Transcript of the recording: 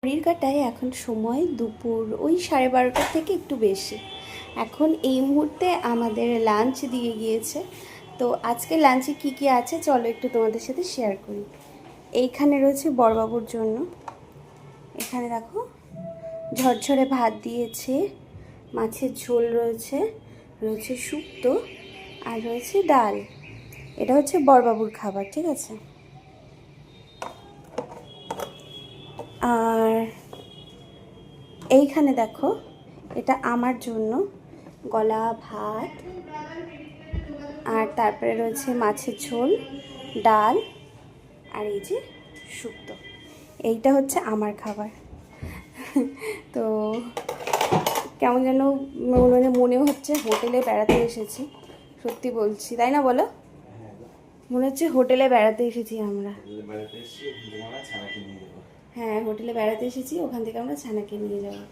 ঘড়ির কাঁটায় এখন সময় দুপুর ওই 12:30 থেকে একটু বেশি। এখন এই মুহূর্তে আমাদের লাঞ্চ দিয়ে গিয়েছে। তো আজকে লাঞ্চে কি কি আছে চলো একটু তোমাদের সাথে শেয়ার করি। এইখানে রয়েছে বড়বাবুর জন্য, এখানে দেখো ঝরঝরে ভাত দিয়েছে, মাছের ঝোল রয়েছে, রয়েছে শুক্তো আর রয়েছে ডাল। এটা হচ্ছে বড়বাবুর খাবার, ঠিক আছে। আর এইখানে দেখো এটা আমার জন্য গলা ভাত, আর তারপরে রয়েছে মাছের ঝোল, ডাল আর এই যে শুক্তো। এইটা হচ্ছে আমার খাবার। তো কেমন যেন মনে হচ্ছে হোটেলে বেড়াতে এসেছি, সত্যি বলছি, তাই না বলো? মনে হচ্ছে হোটেলে বেড়াতে এসেছি আমরা। হ্যাঁ, হোটেলে বেড়াতে এসেছি, ওখান থেকে আমরা ছানাকে নিয়ে যাবো।